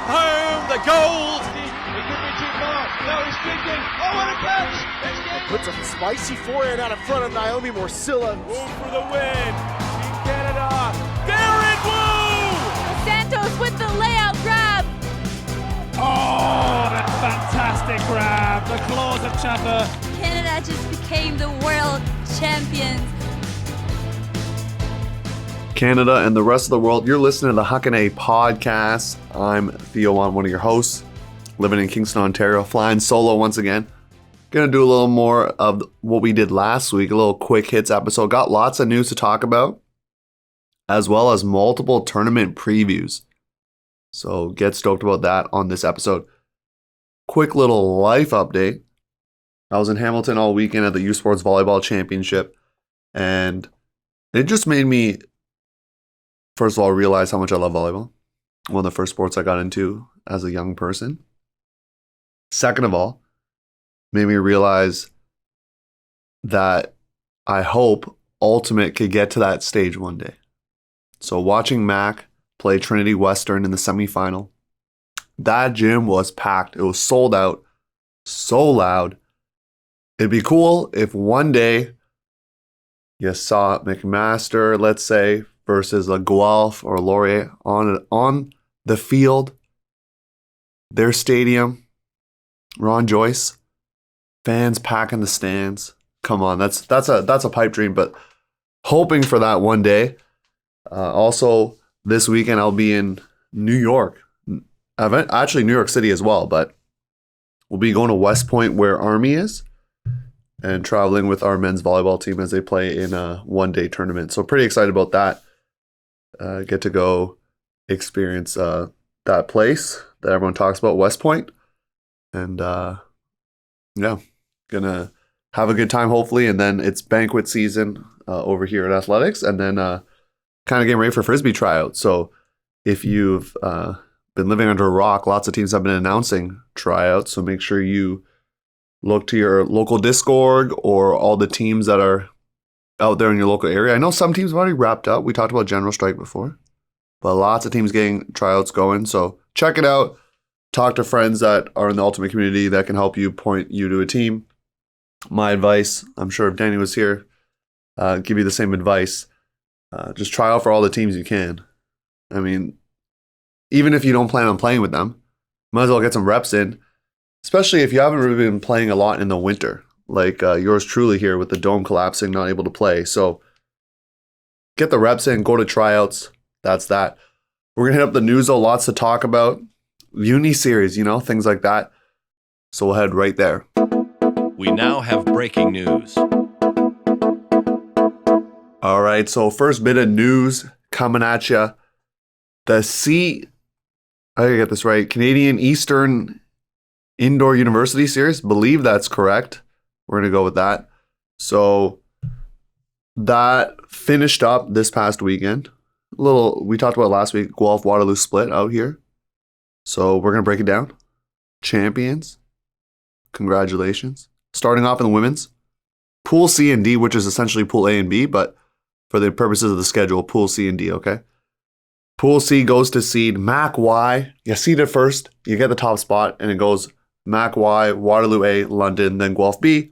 Home, the gold. He could be too far. No, he's kicking. Oh, what a catch! Puts a spicy forehand out in front of Naomi Morcilla. Move for the win. Team Canada. Garrett Wu! Santos with the layout grab. Oh, that fantastic grab. The claws of Chaffer. Canada just became the world champions. Canada and the rest of the world, you're listening to the Huckin podcast. I'm Theo, one of your hosts, living in Kingston, Ontario, flying solo once again. Gonna do a little more of what we did last week, a little quick hits episode. Got lots of news to talk about, as well as multiple tournament previews. So get stoked about that on this episode. Quick little life update. I was in Hamilton all weekend at the U Sports Volleyball Championship, and it just made me, first of all, realize how much I love volleyball. One of the first sports I got into as a young person. Second of all, made me realize that I hope Ultimate could get to that stage one day. So watching Mac play Trinity Western in the semifinal, that gym was packed. It was sold out, so loud. It'd be cool if one day you saw McMaster, let's say, versus a Guelph or Laurier on the field, their stadium, Ron Joyce, fans packing the stands. Come on, that's a pipe dream, but hoping for that one day. Also, this weekend I'll be in New York, actually New York City as well, but we'll be going to West Point where Army is and traveling with our men's volleyball team as they play in a one-day tournament. So pretty excited about that. Get to go experience that place that everyone talks about, West Point. And yeah, gonna have a good time hopefully. And then it's banquet season over here at Athletics, and then kind of getting ready for Frisbee tryouts. So if you've been living under a rock, lots of teams have been announcing tryouts. So make sure you look to your local Discord or all the teams that are out there in your local area. I know some teams have already wrapped up. We talked about General Strike before, but lots of teams getting tryouts going. So check it out. Talk to friends that are in the Ultimate community that can help you point you to a team. My advice, I'm sure if Danny was here, give you the same advice. Just try out for all the teams you can. I mean, even if you don't plan on playing with them, might as well get some reps in, especially if you haven't really been playing a lot in the winter, like yours truly here with the dome collapsing, not able to play. So get the reps in, go to tryouts. That's that. We're going to hit up the news, though. Lots to talk about. Uni series, things like that. So we'll head right there. We now have breaking news. All right, so first bit of news coming at you. I gotta get this right. Canadian Eastern Indoor University Series. Believe that's correct. We're going to go with that. So that finished up this past weekend. We talked about last week, Guelph Waterloo split out here. So we're going to break it down. Champions. Congratulations. Starting off in the women's. Pool C and D, which is essentially Pool A and B, but for the purposes of the schedule, Pool C and D, okay? Pool C goes to seed Mac Y. You seed it first, you get the top spot, and it goes Mac Y, Waterloo A, London, then Guelph B.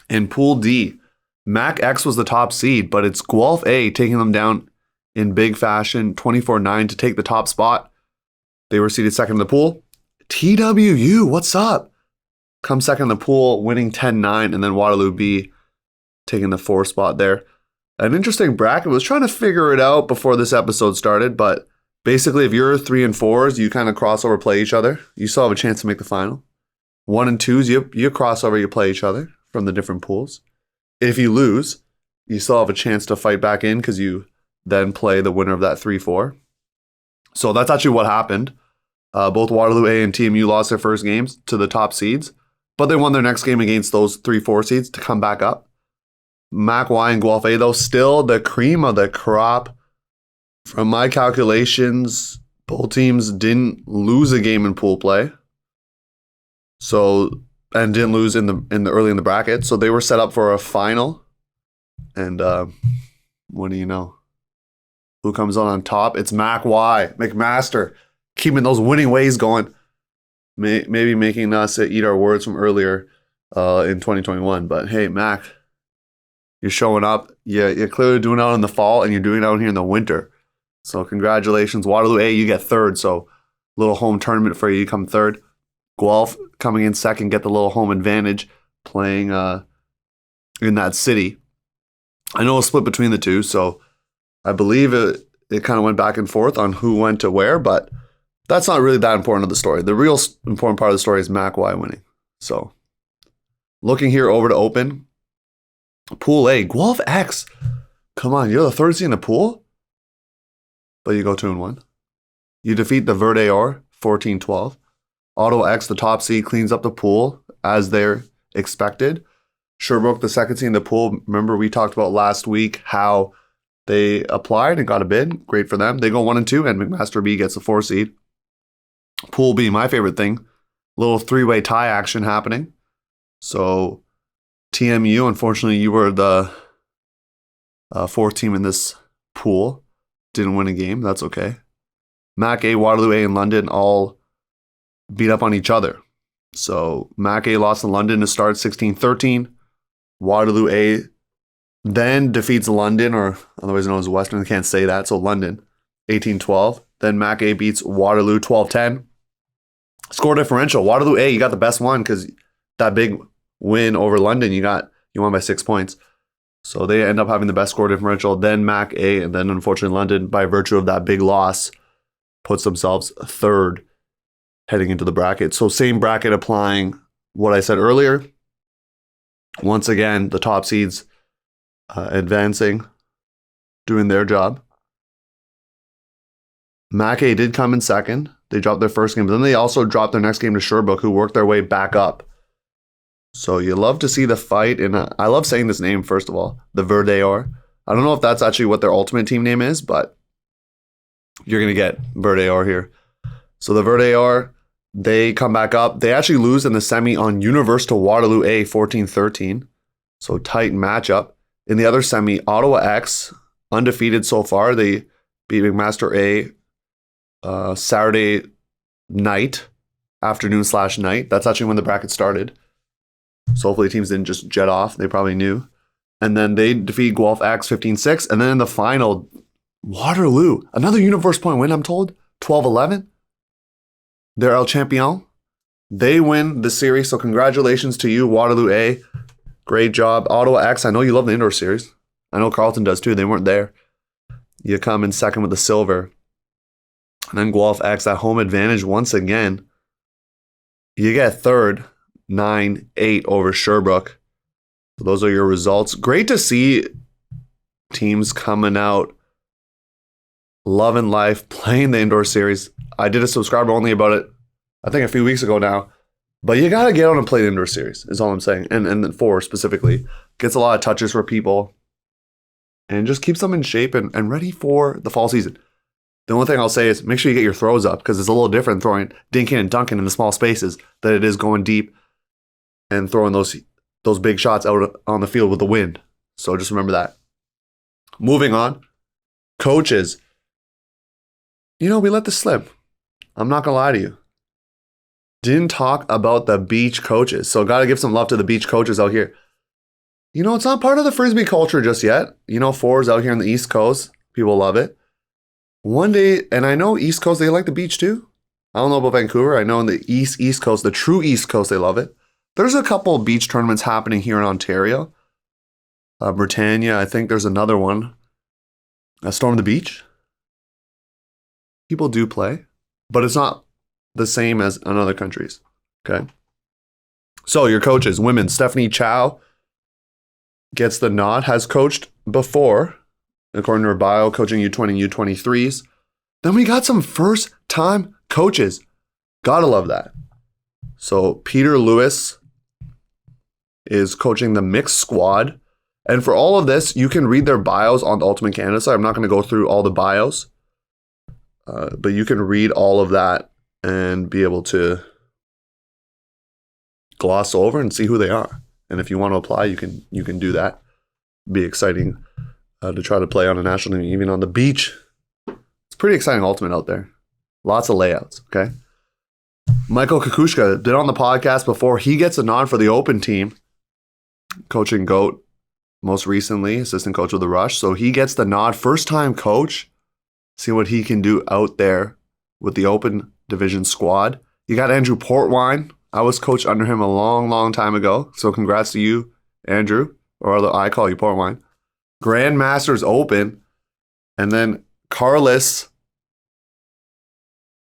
In Pool D, Mac X was the top seed, but it's Guelph A taking them down in big fashion, 24-9 to take the top spot. They were seeded second in the pool. TWU, what's up? Come second in the pool, winning 10-9, and then Waterloo B taking the 4th spot there. An interesting bracket. Was trying to figure it out before this episode started, but basically if you're 3 and 4s, you kind of crossover play each other. You still have a chance to make the final. 1 and 2s, you crossover, you play each other from the different pools. If you lose, you still have a chance to fight back in because you then play the winner of that 3-4. So that's actually what happened. Both Waterloo A and TMU lost their first games to the top seeds, but they won their next game against those 3-4 seeds to come back up. Mac Y and Guelph A, though, still the cream of the crop. From my calculations, both teams didn't lose a game in pool play. So, and didn't lose in the early in the bracket. So they were set up for a final. And what do you know? Who comes on top? It's Mac Y, McMaster, keeping those winning ways going. Maybe making us eat our words from earlier in 2021. But hey, Mac, you're showing up. You're clearly doing it out in the fall, and you're doing it out here in the winter. So congratulations. Waterloo A, you get third. So little home tournament for you. You come third. Guelph coming in second, get the little home advantage playing in that city. I know it's split between the two, so I believe it kind of went back and forth on who went to where, but that's not really that important to the story. The real important part of the story is Mac Y winning. So looking here over to open. Pool A, Guelph X. Come on, you're the third seed in the pool? But you go 2-1. You defeat the Verde Or 14-12. Ottawa X, the top seed, cleans up the pool as they're expected. Sherbrooke, the second seed in the pool. Remember, we talked about last week how they applied and got a bid. Great for them. They go 1-2, and McMaster B gets the 4 seed. Pool B, my favorite thing. Little three-way tie action happening. So TMU, unfortunately, you were the fourth team in this pool. Didn't win a game. That's okay. Mac A, Waterloo A, and London all beat up on each other. So Mac A lost to London to start 16-13. Waterloo A then defeats London, or otherwise known as Western. I can't say that. So London, 18-12. Then Mac A beats Waterloo 12-10. Score differential. Waterloo A, you got the best one because that big win over London, you won by 6 points. So they end up having the best score differential. Then Mac A, and then unfortunately London, by virtue of that big loss, puts themselves third heading into the bracket. So same bracket applying what I said earlier. Once again, the top seeds advancing, doing their job. Mac A did come in second. They dropped their first game, but then they also dropped their next game to Sherbrooke, who worked their way back up. So you love to see the fight, and I love saying this name, first of all, the Verde Or. I don't know if that's actually what their ultimate team name is, but you're going to get Verde Or here. So the Verde Or, they come back up. They actually lose in the semi on Universe to Waterloo A 14-13. So tight matchup. In the other semi, Ottawa X, undefeated so far. They beat McMaster A Saturday night, afternoon/night. That's actually when the bracket started. So hopefully teams didn't just jet off. They probably knew. And then they defeat Guelph X 15-6. And then in the final, Waterloo, another Universe point win, I'm told, 12-11. They're El Champion. They win the series, so congratulations to you, Waterloo A. Great job. Ottawa X, I know you love the indoor series. I know Carleton does too. They weren't there. You come in second with the silver. And then Guelph X, that home advantage once again. You get third, 9-8 over Sherbrooke. So those are your results. Great to see teams coming out, loving life, playing the indoor series. I did a subscriber only about it, I think a few weeks ago now. But you got to get on and play the indoor series, is all I'm saying. And then 4 specifically. Gets a lot of touches for people. And just keeps them in shape and ready for the fall season. The only thing I'll say is make sure you get your throws up, because it's a little different throwing dinking and dunking in the small spaces than it is going deep and throwing those big shots out on the field with the wind. So just remember that. Moving on. Coaches. We let this slip. I'm not going to lie to you. Didn't talk about the beach coaches. So got to give some love to the beach coaches out here. It's not part of the Frisbee culture just yet. Fours out here on the East Coast. People love it. One day, and I know East Coast, they like the beach too. I don't know about Vancouver. I know in the East Coast, the true East Coast, they love it. There's a couple of beach tournaments happening here in Ontario. Britannia, I think there's another one. Storm the Beach. People do play, but it's not the same as in other countries. Okay. So your coaches, women, Stephanie Chow gets the nod, has coached before, according to her bio, coaching U20 and U23s. Then we got some first-time coaches. Gotta love that. So Peter Lewis is coaching the mixed squad. And for all of this, you can read their bios on the Ultimate Canada site. I'm not going to go through all the bios, but you can read all of that and be able to gloss over and see who they are. And if you want to apply, you can do that. Be exciting to try to play on a national team, even on the beach. It's pretty exciting Ultimate out there. Lots of layouts, okay? Michael Kukushka been on the podcast before. He gets a nod for the Open team, coaching GOAT most recently, assistant coach of the Rush. So he gets the nod. First-time coach. See what he can do out there with the Open Division squad. You got Andrew Portwine. I was coached under him a long, long time ago. So congrats to you, Andrew. Or I call you Portwine. Grandmasters Open. And then Carlos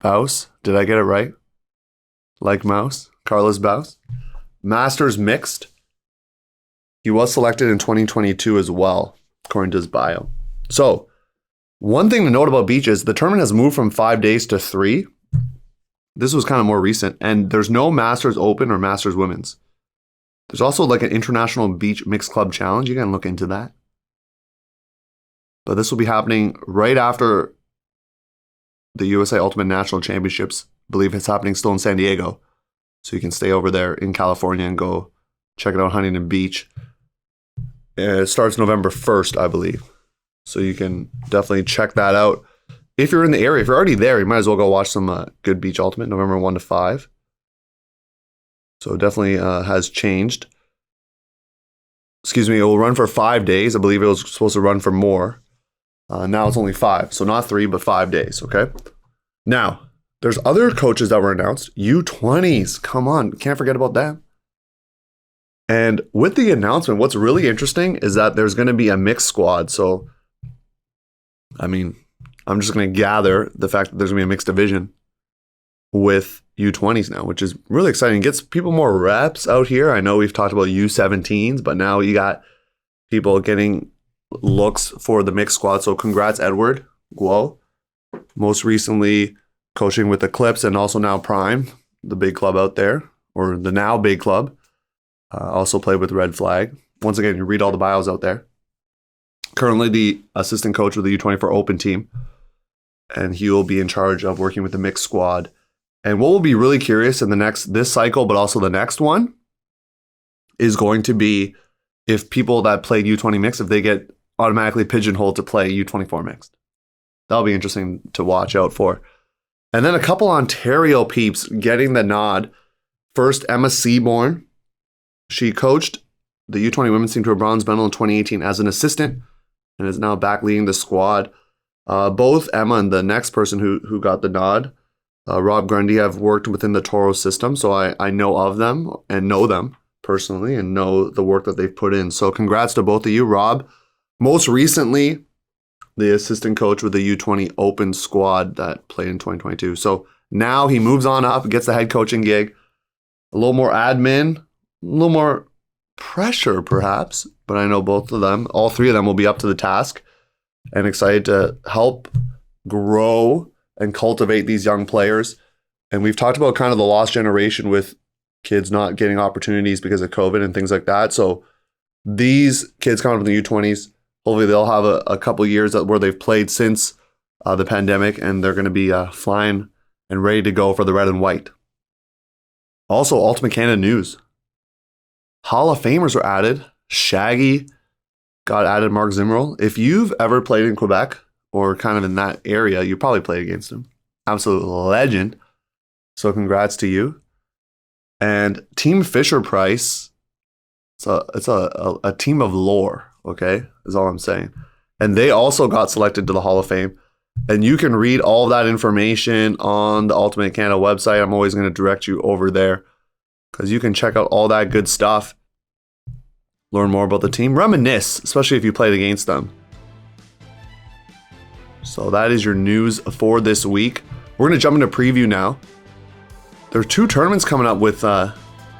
Baus. Did I get it right? Like mouse. Carlos Baus. Masters Mixed. He was selected in 2022 as well, according to his bio. So, one thing to note about beach is the tournament has moved from 5 days to 3. This was kind of more recent, and there's no Masters Open or Masters Women's. There's also like an International Beach Mixed Club Challenge. You can look into that. But this will be happening right after the USA Ultimate National Championships. I believe it's happening still in San Diego. So you can stay over there in California and go check it out, Huntington Beach. It starts November 1st, I believe. So you can definitely check that out. If you're in the area, if you're already there, you might as well go watch some good Beach Ultimate, November 1 to 5. So it definitely has changed. Excuse me, it will run for 5 days. I believe it was supposed to run for more. Now it's only 5. So not 3, but 5 days, okay? Now, there's other coaches that were announced. U20s, come on, can't forget about them. And with the announcement, what's really interesting is that there's going to be a mixed squad. So, I mean, I'm just going to gather the fact that there's going to be a mixed division with U20s now, which is really exciting. It gets people more reps out here. I know we've talked about U17s, but now you got people getting looks for the mixed squad. So congrats, Edward Guo. Most recently coaching with the Clips and also now Prime, the big club out there, or the now big club. Also played with Red Flag. Once again, you read all the bios out there. Currently the assistant coach of the U24 Open team. And he will be in charge of working with the mixed squad. And what will be really curious in this cycle, but also the next one, is going to be if people that played U20 mixed, if they get automatically pigeonholed to play U24 mixed. That'll be interesting to watch out for. And then a couple Ontario peeps getting the nod. First, Emma Seaborn. She coached the U20 women's team to a bronze medal in 2018 as an assistant and is now back leading the squad. Both Emma and the next person who got the nod, Rob Grundy, have worked within the Toro system, so I know of them and know them personally and know the work that they've put in. So congrats to both of you. Rob, most recently, the assistant coach with the U20 Open squad that played in 2022. So now he moves on up, gets the head coaching gig, a little more admin, a little more pressure perhaps, but I know both of them, all three of them will be up to the task and excited to help grow and cultivate these young players. And we've talked about kind of the lost generation with kids not getting opportunities because of COVID and things like that. So these kids coming up in the U20s, hopefully they'll have a couple years where they've played since the pandemic and they're going to be flying and ready to go for the red and white. Also, Ultimate Canada news. Hall of Famers were added. Shaggy got added, Mark Zimmerl. If you've ever played in Quebec or kind of in that area, you probably played against him. Absolute legend. So congrats to you. And Team Fisher-Price, it's a team of lore, okay, is all I'm saying. And they also got selected to the Hall of Fame. And you can read all of that information on the Ultimate Canada website. I'm always going to direct you over there because you can check out all that good stuff. Learn more about the team. Reminisce, especially if you played against them. So that is your news for this week. We're going to jump into preview now. There are 2 tournaments coming up with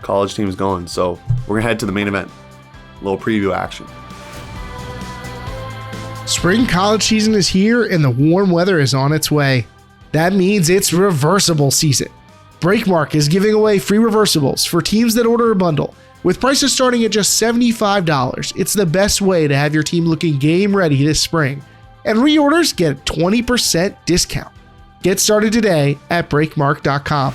college teams going. So we're going to head to the main event. A little preview action. Spring college season is here and the warm weather is on its way. That means it's reversible season. Breakmark is giving away free reversibles for teams that order a bundle. With prices starting at just $75, it's the best way to have your team looking game ready this spring. And reorders get a 20% discount. Get started today at breakmark.com.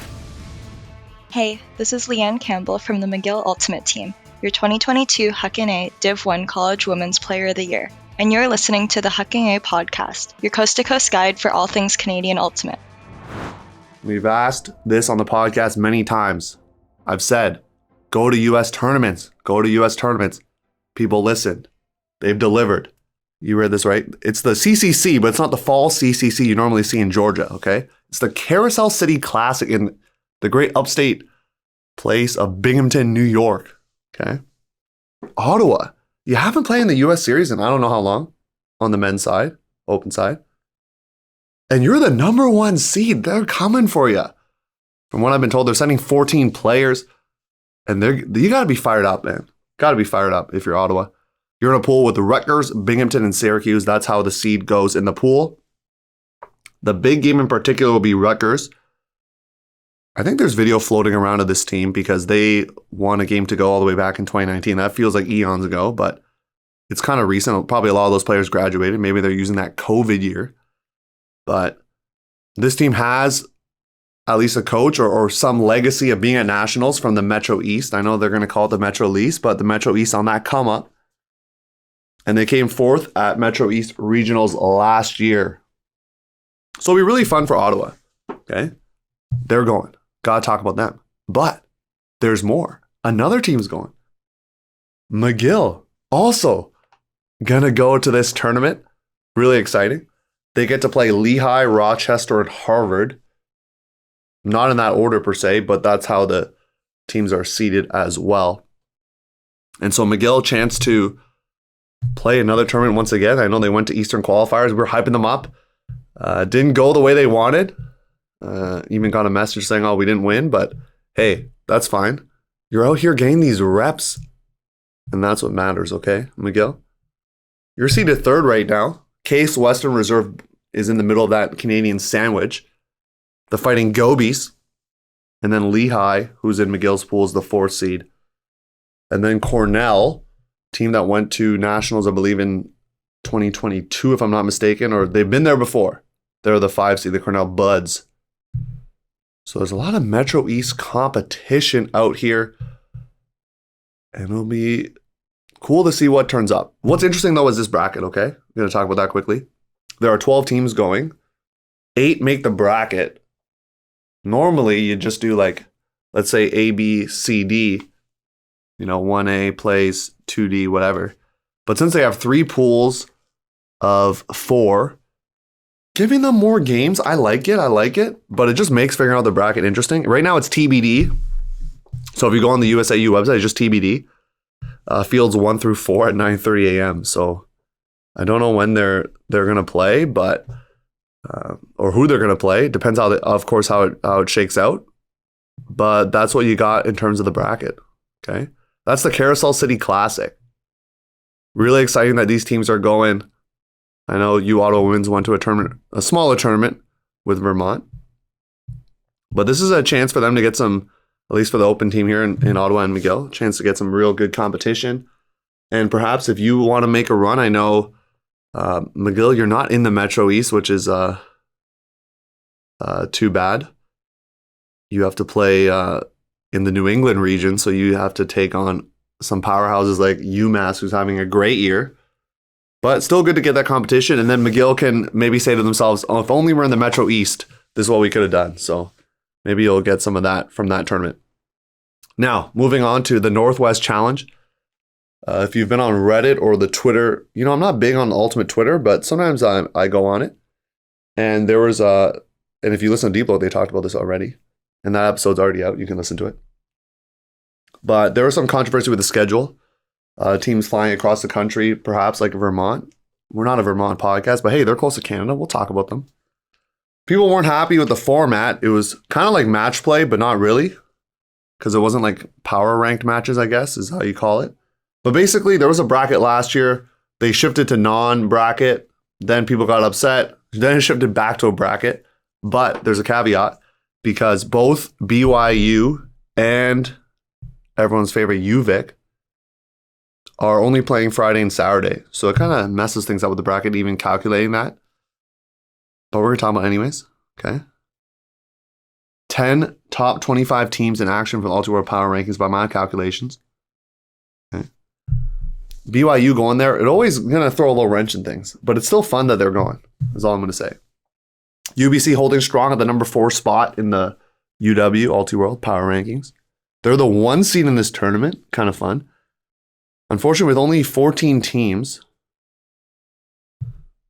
Hey, this is Leanne Campbell from the McGill Ultimate Team, your 2022 Huckin A Div 1 College Women's Player of the Year. And you're listening to the Huckin A podcast, your coast-to-coast guide for all things Canadian Ultimate. We've asked this on the podcast many times. I've said, go to U.S. tournaments. Go to U.S. tournaments. People listened. They've delivered. You read this right? It's the CCC, but it's not the fall CCC you normally see in Georgia, okay? It's the Carousel City Classic in the great upstate place of Binghamton, New York, okay? Ottawa. You haven't played in the U.S. series in I don't know how long on the men's side, open side. And you're the number 1 seed. They're coming for you. From what I've been told, they're sending 14 players. And you got to be fired up, man. Got to be fired up if you're Ottawa. You're in a pool with the Rutgers, Binghamton, and Syracuse. That's how the seed goes in the pool. The big game in particular will be Rutgers. I think there's video floating around of this team because they won a game to go all the way back in 2019. That feels like eons ago, but it's kind of recent. Probably a lot of those players graduated. Maybe they're using that COVID year. But this team has at least a coach or some legacy of being at Nationals from the Metro East. I know they're going to call it the Metro East, but the Metro East on that come up. And they came 4th at Metro East Regionals last year. So it'll be really fun for Ottawa. Okay? They're going. Got to talk about them. But there's more. Another team's going. McGill also going to go to this tournament. Really exciting. They get to play Lehigh, Rochester, and Harvard. Not in that order per se, but that's how the teams are seeded as well. And so McGill, chance to play another tournament once again. I know they went to Eastern qualifiers. We were hyping them up. Didn't go the way they wanted. Even got a message saying, oh, we didn't win. But hey, that's fine. You're out here getting these reps. And that's what matters, okay, McGill? You're seeded 3rd right now. Case Western Reserve is in the middle of that Canadian sandwich. The Fighting Gobies. And then Lehigh, who's in McGill's pool, is the 4th seed. And then Cornell, team that went to Nationals, I believe, in 2022, if I'm not mistaken, or they've been there before. They're the 5 seed, the Cornell Buds. So there's a lot of Metro East competition out here. And it'll be cool to see what turns up. What's interesting, though, is this bracket, okay? I'm going to talk about that quickly. There are 12 teams going. 8 make the bracket. Normally, you just do like, let's say A, B, C, D. 1A plays 2D, whatever. But since they have 3 pools of 4, giving them more games, I like it. But it just makes figuring out the bracket interesting. Right now, it's TBD. So if you go on the USAU website, it's just TBD. Fields 1 through 4 at 9:30 a.m. So I don't know when they're going to play, but or who they're going to play. Depends how it shakes out. But that's what you got in terms of the bracket. Okay, that's the Carousel City Classic. Really exciting that these teams are going. I know Ottawa Women's went to a smaller tournament with Vermont, but this is a chance for them to get some, at least for the open team here in Ottawa and McGill, a chance to get some real good competition. And perhaps if you want to make a run, I know McGill, you're not in the Metro East, which is too bad. You have to play in the New England region, so you have to take on some powerhouses like UMass, who's having a great year. But still good to get that competition. And then McGill can maybe say to themselves, oh, if only we're in the Metro East, this is what we could have done. So maybe you'll get some of that from that tournament. Now, moving on to the Northwest Challenge. If you've been on Reddit or the Twitter, I'm not big on Ultimate Twitter, but sometimes I go on it. And there was and if you listen to Deep Load, they talked about this already. And that episode's already out. You can listen to it. But there was some controversy with the schedule. Teams flying across the country, perhaps like Vermont. We're not a Vermont podcast, but hey, they're close to Canada. We'll talk about them. People weren't happy with the format. It was kind of like match play, but not really. Because it wasn't like power ranked matches, I guess, is how you call it. But basically, there was a bracket last year. They shifted to non-bracket. Then people got upset. Then it shifted back to a bracket. But there's a caveat. Because both BYU and everyone's favorite UVic are only playing Friday and Saturday. So it kind of messes things up with the bracket, even calculating that. But we're going to talk about it anyways. Okay. 10 top 25 teams in action for the Ultimate World Power Rankings by my calculations. Okay. BYU going there, it always going to throw a little wrench in things. But it's still fun that they're going, is all I'm going to say. UBC holding strong at the number 4 spot in the UW All-World Power Rankings. They're the 1 seed in this tournament. Kind of fun. Unfortunately, with only 14 teams,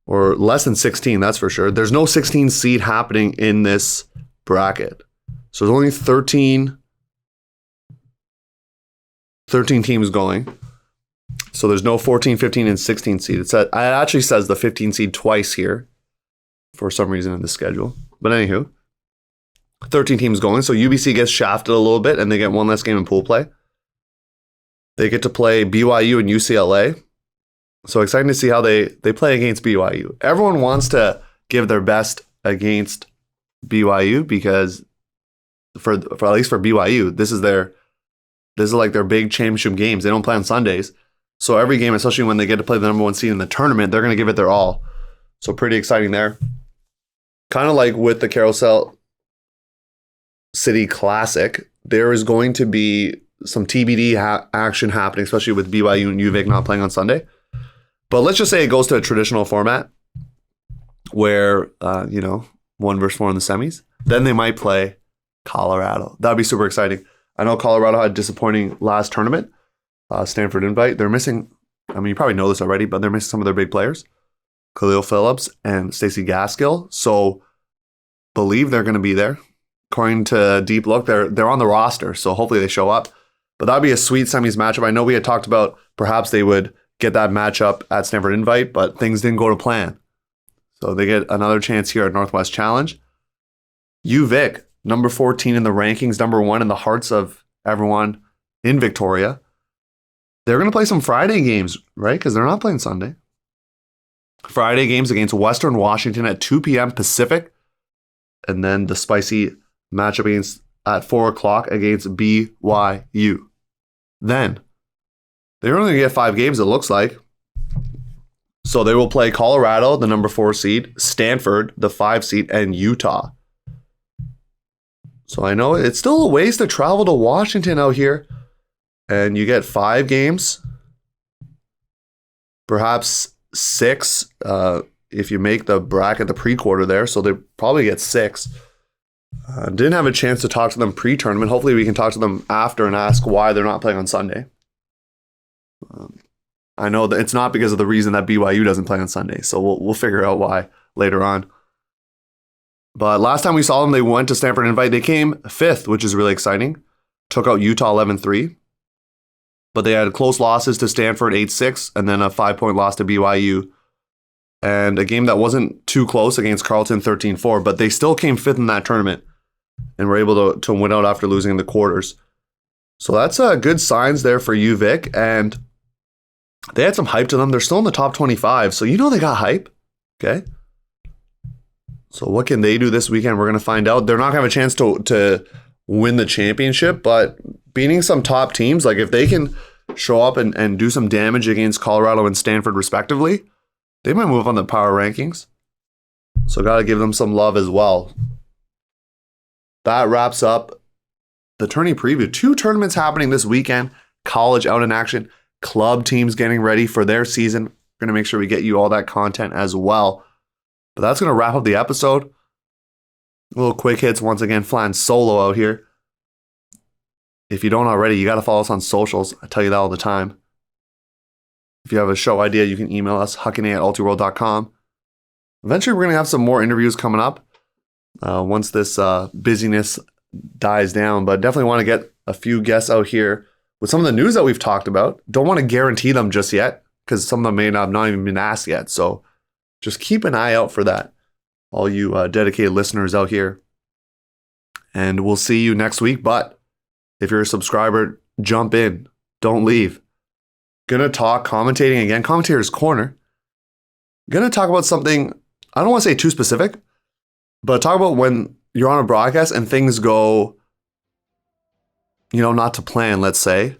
or less than 16, that's for sure. There's no 16 seed happening in this bracket. So there's only 13 teams going. So there's no 14, 15, and 16 seed. It actually says the 15 seed twice here for some reason in the schedule. But anywho, 13 teams going. So UBC gets shafted a little bit and they get one less game in pool play. They get to play BYU and UCLA. So exciting to see how they play against BYU. Everyone wants to give their best against BYU because for at least for BYU, this is like their big championship games. They don't play on Sundays. So every game, especially when they get to play the number 1 seed in the tournament, they're going to give it their all. So pretty exciting there. Kind of like with the Carousel City Classic, there is going to be some TBD action happening, especially with BYU and UVic not playing on Sunday. But let's just say it goes to a traditional format where, 1 versus 4 in the semis. Then they might play Colorado. That'd be super exciting. I know Colorado had a disappointing last tournament, Stanford invite. They're missing, you probably know this already, but they're missing some of their big players, Khalil Phillips and Stacey Gaskill. So believe they're going to be there. According to Deep Look, they're on the roster, so hopefully they show up. But that'd be a sweet semis matchup. I know we had talked about perhaps they would get that matchup at Stanford Invite, but things didn't go to plan. So they get another chance here at Northwest Challenge. UVic, number 14 in the rankings, number 1 in the hearts of everyone in Victoria. They're going to play some Friday games, right? Because they're not playing Sunday. Friday games against Western Washington at 2 p.m. Pacific. And then the spicy matchup at 4 o'clock against BYU. Then they're only going to get 5 games, it looks like. So they will play Colorado, the number 4 seed, Stanford, the 5 seed, and Utah. So I know it's still a ways to travel to Washington out here. And you get 5 games. Perhaps 6 if you make the bracket the pre-quarter there. So they probably get 6. Didn't have a chance to talk to them pre-tournament. Hopefully we can talk to them after and ask why they're not playing on Sunday. I know that it's not because of the reason that BYU doesn't play on Sunday, so we'll figure out why later on. But last time we saw them, they went to Stanford Invite. They came 5th, which is really exciting. Took out Utah 11-3. But they had close losses to Stanford 8-6, and then a 5-point loss to BYU. And a game that wasn't too close against Carleton 13-4, but they still came 5th in that tournament and were able to win out after losing in the quarters. So that's good signs there for UVic, and they had some hype to them. They're still in the top 25, so they got hype. Okay. So what can they do this weekend? We're going to find out. They're not going to have a chance to win the championship, but beating some top teams, like if they can show up and do some damage against Colorado and Stanford respectively, they might move on the power rankings. So got to give them some love as well. That wraps up the tourney preview. 2 tournaments happening this weekend. College out in action. Club teams getting ready for their season. We're going to make sure we get you all that content as well. But that's going to wrap up the episode. A little quick hits once again, flying solo out here. If you don't already, you got to follow us on socials. I tell you that all the time. If you have a show idea, you can email us, huckin@ultiworld.com. Eventually, we're going to have some more interviews coming up once this busyness dies down. But definitely want to get a few guests out here with some of the news that we've talked about. Don't want to guarantee them just yet because some of them may not have not even been asked yet. So just keep an eye out for that, all you dedicated listeners out here. And we'll see you next week. But if you're a subscriber, jump in. Don't leave. Gonna talk commentating again. Commentator's Corner. Gonna talk about something, I don't want to say too specific, but talk about when you're on a broadcast and things go, not to plan, let's say,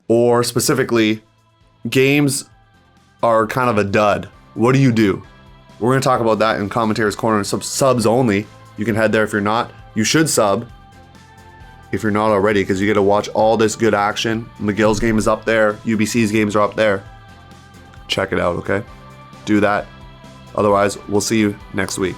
or specifically games are kind of a dud. What do you do? We're going to talk about that in Commentator's Corner. Subs only. You can head there if you're not. You should sub if you're not already, because you get to watch all this good action. McGill's game is up there. UBC's games are up there. Check it out, okay? Do that. Otherwise, we'll see you next week.